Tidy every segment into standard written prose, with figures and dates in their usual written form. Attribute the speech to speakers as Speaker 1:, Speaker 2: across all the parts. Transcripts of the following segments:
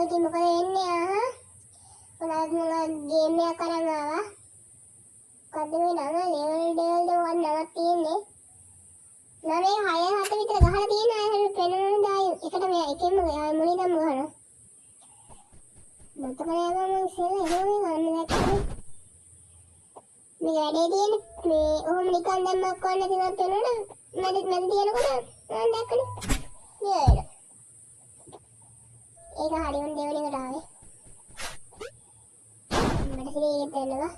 Speaker 1: ඉතින් මොකද වෙන්නේ ඔයාලා ගේම් එකක් කරන් ආවා. මොකද මේ නම ලෙවල් දෙවල් නමක් තියෙන්නේ. නමේ 6 7 විතර ගහලා තියෙන අය පෙනුනන දායි එකට මේ එකෙන්ම මුලින්ම ගහනවා. මට කරේම මම ඉස්සෙල්ලා එහෙම ගන්න දැක්කේ. මේ වැඩේ තියෙන්නේ මේ ඔහොම නිකන් දැම්මක් වන්න තියෙනවා පෙනුනන මැද තියෙනකොට මම දැක්කනේ. නේද? ඒක හරියම දෙවෙනිකට ආවේ. මට සිරියට දෙන්නවා.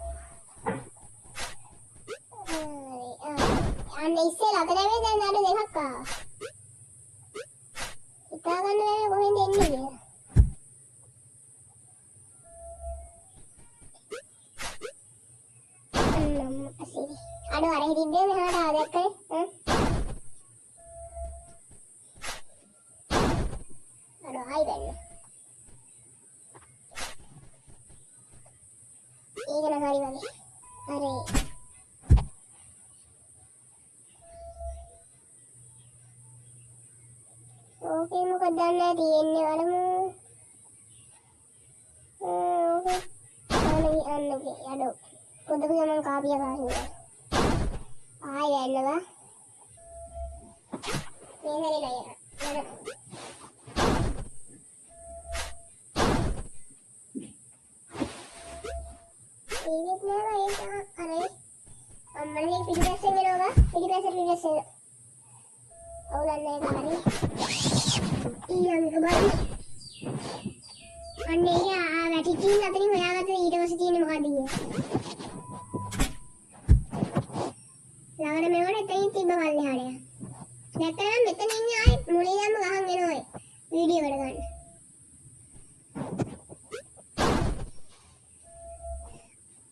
Speaker 1: අන්න ඉස්සෙල්ලා අත නැමේ දැන් අර දෙකක් ආවා. හිතා ගන්න බැහැ කොහෙන්ද එන්නේ කියලා. අසිරි. අර හිටින්නේ මෙහාට ආව දැක්කේ? ආයි බැලුවා. ඒක නම් හරි වගේ. අර ඕකේ මොකක්ද දන්නේ තියෙන්නේ වලමු. ඕකේ අන්නගේ යඩෝ. පොඩ්ඩක් මම කාපිය ගන්නවා. ආයි වැල්ලවා. මේ හැරෙලා යනවා. ඒකත් නෑ ඒක අර අම්මනේ පිටිපස්සෙන් එනවා පිටිපස්සෙන් අවුලන්නේ නැහැ ඊළඟ බලන්න අන්නේ වැටිචින් අතරින් හොයාගත්ත ඊට පස්සේ තියෙන්නේ මොකද්ද කියලා ළඟට මෙවන එතනින් තිබ්බ මල්ලේ හරිය නැත්නම් මෙතන ඉන්නේ ආයේ මුලින්ම ගහන් එනවා වීඩියෝ එකට ගන්න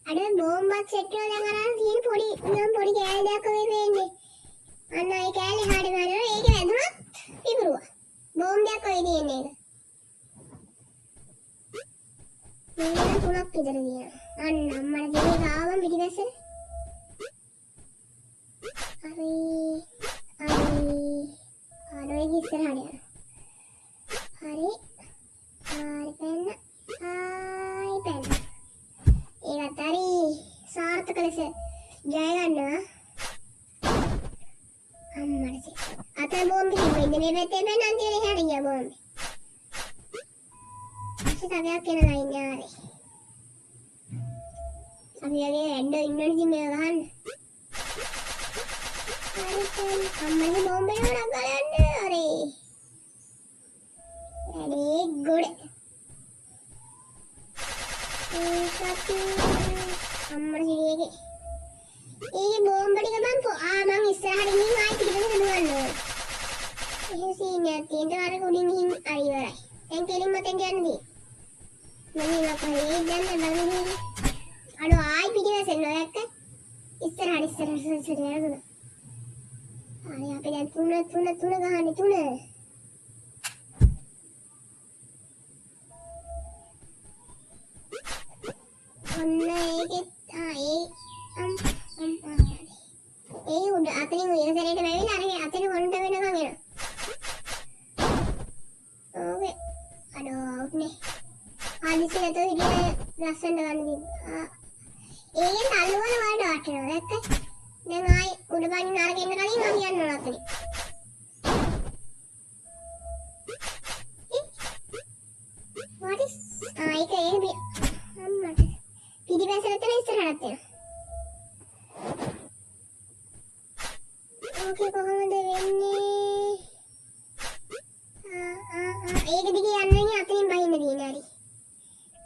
Speaker 1: අර බෝම්බක් සෙට් කරලා දැන් අරන් තියෙන පොඩි කෑල්ලක් වගේ වෙන්නේ. අන්න ඒ කෑල්ලේ හාඩ ගන්නවා. ඒක වැදුනොත් ඉවරුවා. බෝම්බයක් වගේ තියෙන්නේ ඒක. මේක තුනක් විතර තියෙනවා. අන්න අම්මලා දෙන්නේ ගාවම පිටිපස්සේ. හරි. ආරෝයි ඉස්සරහට යනවා. හරි. පැන්න. ආයි පැන්න. ඒකත් හරි සාර්ථක ලෙස ජය ගන්නවා අම්මට අතන බෝම්බි තිබෙන්නේ මේ පැත්තේ බෑ නම් තියෙන එහාට ගියා බෝම්බි ඉතින් තවයක් එනවා ඉන්නේ ආරේ අපි යගේ ඇඩ් ඉන්නෝනේ මේ ගහන්න අම්මගේ බෝම්බේ නරක් ගලන්න ආරේ වැඩේ ගොඩ අම්මට හිරියගේ ඒ බෝම්බ ටික මම මං ඉස්සරහට ගිහින් ආයි පිටිපස්සට දුවන්න ඕනේ. එහෙම සීනියක් තියෙනවා අර උඩින් ගිහින් ආයි ඉවරයි. දැන් කෙලින්ම තෙන් යන්නේ. මම ඉවකලේ දැන් බලන්න. අර ආයි පිටිපස්සෙන් නොයක්ක ඉස්සරහට යනවා. ආයි අපි දැන් තුන ගහන්නේ තුන. ඔන්න ඒකෙත් ඒ උඩ අතනින් උයසරේට වැවිලා අර අතන හොන්ට වෙනකන් එනවා. ඕකේ. අඩෝ අවුට් නේ. ආදිසියට හිටියේ ලස්සනට ගන්න තිබ්බා. ඒකෙන් තල්ලුවල වලට වටනවා දැක්කද? දැන් ආයි උඩ පනින්න අරගෙන කලින් මම යන්න ඕන අතනේ. what is ඒක අම්මට පිටිපස්සට තන ඉස්සරහට යනවා. ඕකේ කොහොමද වෙන්නේ? ඒක දිගේ යන්නේ අතනින් බහින්න තියෙන හරි.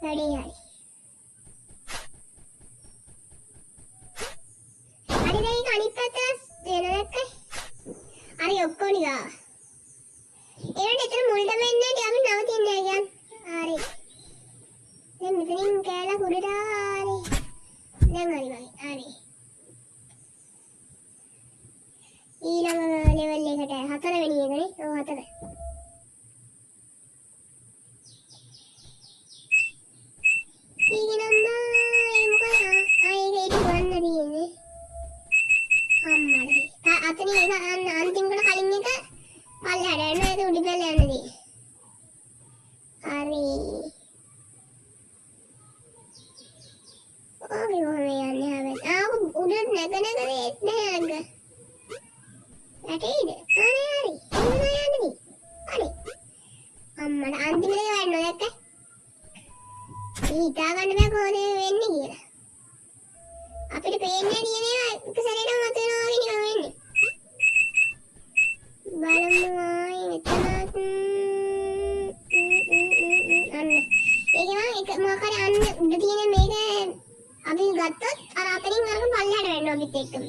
Speaker 1: වැඩේ හරි. හරි දැන් අනිත් පැත්ත දෙනවද? හරි ඔක්කොම නිකා. ඒකට එතන මුල්ට වෙන්නේ අපි නවතින්නේ නැහැ හරි. දැන් මෙතනින් කෑලා කුඩට හරි. දැන් හරි වගේ. හරි. ඊළඟ ලෙවල් එකට 4 වෙනි එකනේ. ඔව් 4. හරි. ඕකේ කොහොම යන්නේ හැබැයි. උඩට නැග ඒත් නෑ අංග. ඇටේද? අනේ හරි. මොනවා යන්නේ? හරි. අම්මට අන්තිමට ගන්න දැක්ක. හිතා ගන්න බෑ කොහොමද වෙන්නේ කියලා. අපිට පේන්නේ තියෙනවා එක සැරේටම මත වෙනවා වගේ නිකන් වෙන්නේ. බලමු ආයි මෙතන අන්න. ඒක මම මොකද අන්න උඩ තියෙන මේක අපි ගත්තොත් අර අතරින් අරගෙන පල්ලෙහාට වෙනවා අපිත් එක්කම.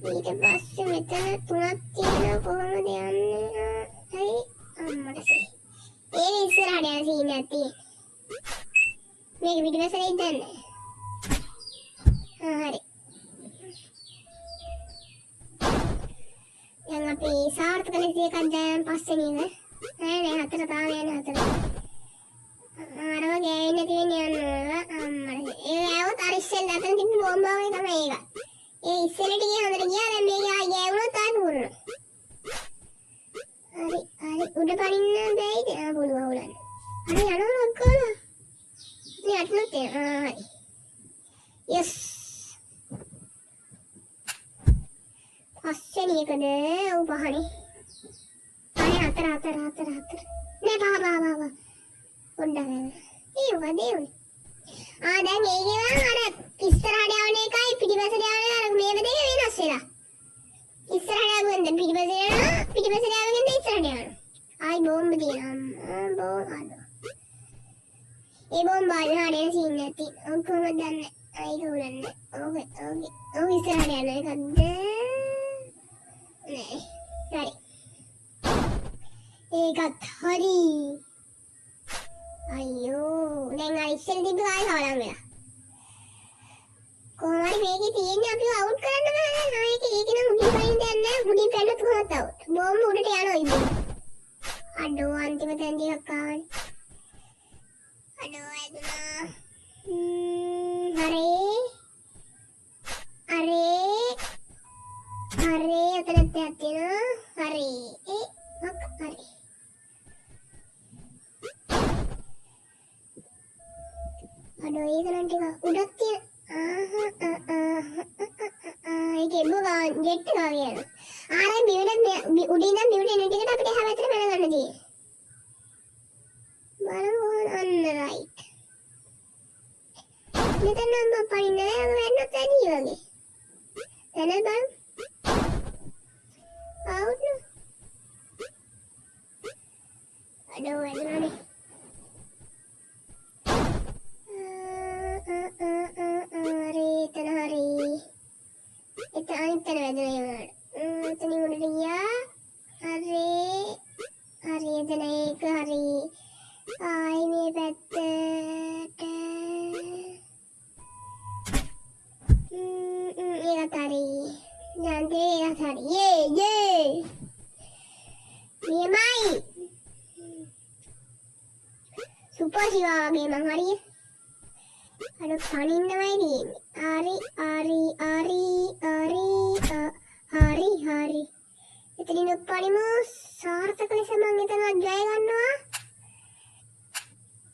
Speaker 1: ඊට පස්සේ මෙතන තුනක් තියෙනවා කොහොමද යන්නේ? හරි අම්මට සෙයි. ඒ ඉස්සරහට යන සීන් එකක් තියෙනවා. මේක පිටිපස්සට ඉඳන්නේ. හරි. දැන් අපි සාර්ථක ලෙස එකක් දැන් පස්සේ නේද? නෑ හතර තාම යන්නේ හතර. අරව ගෑවෙන්නේ නැති වෙන්නේ යනවා අම්මට. ඒ ආවොත් අර ඉස්සෙල් අතන තිබ්බ බෝම්බාවේ තමයි ඒක. ඒ ඉස්සෙල්ලට ගියා හොඳට ගියා දැන් මේක ආයි ගෑවුනොත් ආයි පුරනවා. හරි උඩ පනින්න බෑයිද? පුළුවන් උලන්න. හරි යනවා ඔක්කොම. ඉතින් අట్లත් හරි. yes. පස්සේ එකද ඔව් පහනේ. අනේ හතර. නෑ පහ. පොඩ්ඩක්. ඒ වදේ උනේ. දැන් ඒකේ අර ඉස්සරහට යවන එකයි පිටිපස්සට යවන අර මේව දෙක වෙනස් වෙලා. ඉස්සරහට යවුවෙන් පිටිපස්සට යනවා. පිටිපස්සට යවුවෙන් ඉස්සරහට යනවා. ආයි බෝම්බ දිනවා. බෝම්බ. ඒ බෝම්බ ආයෙත් සීන් නැති. කොහොමද දන්නේ? ඒක උලන්නේ. ඔව් ඉස්සරහට යන එකද? නෑ. හරි. ඒකත් හරි. අයියෝ දැන් අර ඉස්සෙල් තිබ්බ ගානේ කවලම් වෙලා. කොහොමද මේකේ තියෙන්නේ අපිව අවුට් කරන්න බෑ. ඒක නම් උඩින් පයින් දෙයක් නෑ. උඩින් පැනලා තුනක් අවුට්. බෝම්බ උඩට යනවා ඉතින්. අඩෝ අන්තිම තැන් ටිකක් ආවනේ. අඩෝ එදුනා. හරි අතනත් දෙයක් තියෙනවා. හරි. හරි. අඩෝ ඒකනම් ටික උඩක් තියෙන. ඒකේ බෝගා ජෙට් එක වගේ යනවා. ආරයි බිව්ඩ උඩින් නම් බිව්ඩ එන ටිකට අපිට එහා පැත්තට පැන ගන්න තියෙන්නේ. බලමු අන්න රයිට්. මෙතන නම් පයින් නෑ වෙන්නත් ඇති වගේ. එන බලමු. අවුට් නෝ. අඩෝ එදුනානේ. අනිත් තැන වැදුනා ඒවලට. එතනින් උඩට ගියා. හරි එතන ඒක හරි. ආයි මේ පැත්තට. ඒකත් හරි. ජාන්තිරේ ඒකත් හරි. යේ. නියමයි. සුපර් ශිවා වගේ මං හරිය. අර පනින්නමයි තියෙන්නේ. හරි. එතනින් පනිමු සාර්ථක ලෙස මම එතන ජය ගන්නවා.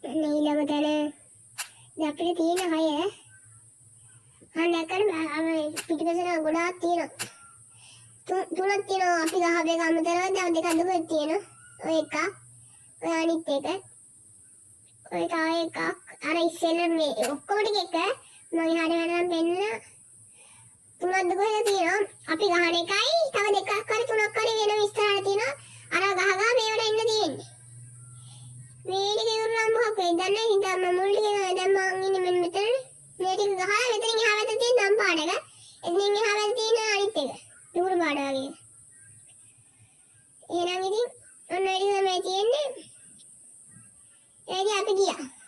Speaker 1: ඊළඟ තැන අපිට තියෙන හය. අනකර පිටිපස්සට ගොඩාක් තියෙනවා. තුනක් තියෙනවා අපි ගහ දෙක අමතරව දැන් දෙකක් දුක තියෙනවා. ඔය එක. ඔය අනිත් එක. ඔය තව එකක්. අර ඉස්සෙල්ලා මේ ඔක්කොම ටික එක මම එහාට යනනම් පෙන්න තුනක් දුකලා තියෙනවා. අපි ගහන එකයි තව දෙකක් හරි තුනක් හරි වෙන ඉස්සරහට තියෙනවා. අර ගහ මේවට එන්න තියෙන්නේ. මේ ටික ඉවරනම් මොකක් වෙයිද දන්නේ හින්දා මම මුල් ටික දැන් මං ඉන්නේ මෙන්න මෙතන. මේ ටික ගහලා මෙතනින් එහා පැත්තේ තියෙන දම් පාඩක. එතනින් එහා පැත්තේ තියෙන